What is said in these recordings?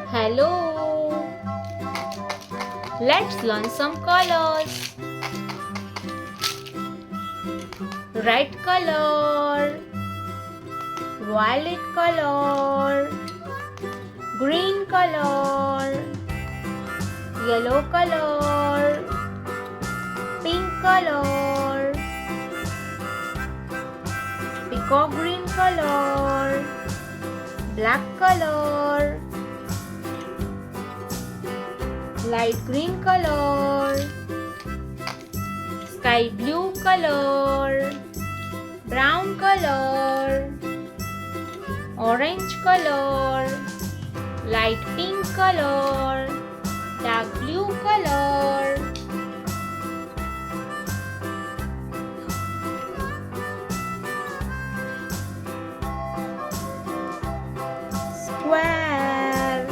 Hello! Let's learn some colors. Red color, violet color, green color, yellow color, pink color, peacock green color, black color, light green color, sky blue color, brown color, orange color, light pink color, dark blue color. Square,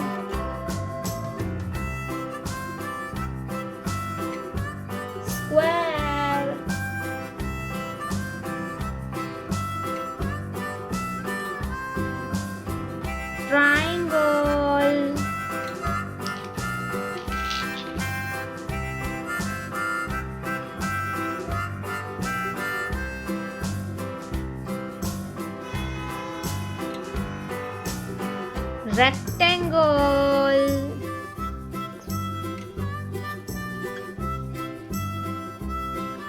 square, triangle, rectangle,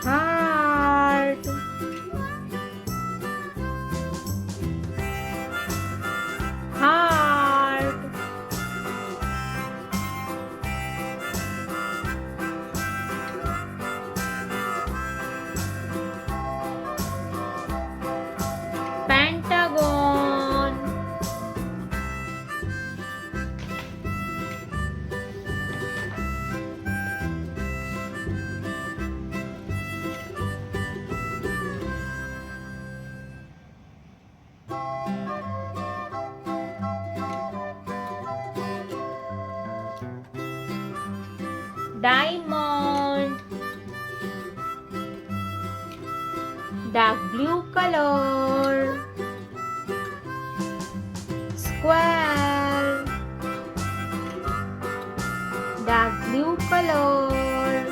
heart, heart, pentagon, diamond, dark blue color, square, dark blue color,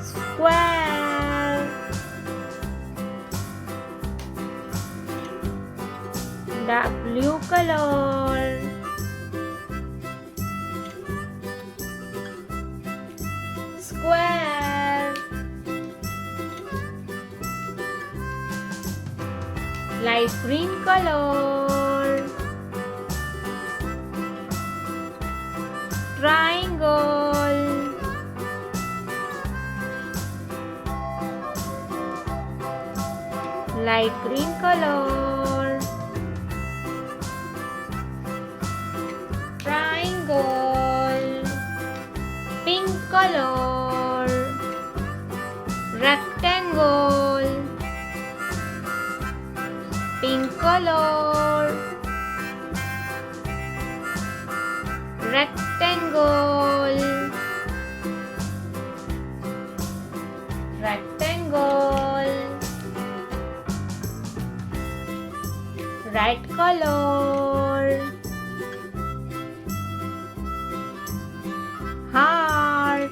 square, dark blue color, square, light green color, triangle, light green color, triangle, pink color, rectangle, pink color, rectangle, rectangle, red color, heart,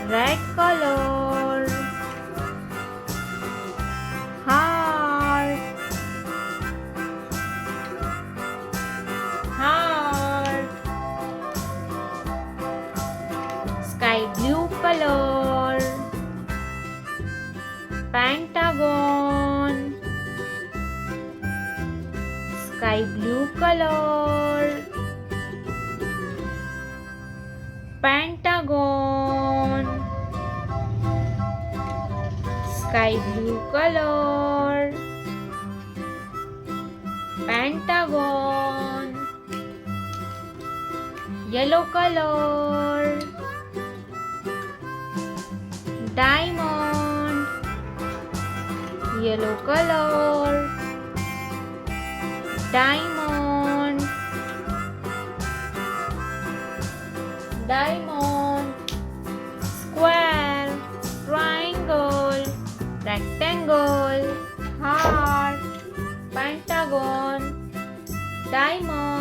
red color, heart, heart, sky blue color, pentagon, sky blue color, pentagon, sky blue color, pentagon, yellow color, diamond, yellow color, diamond, diamond, square, triangle, rectangle, heart, pentagon. dragon, diamond.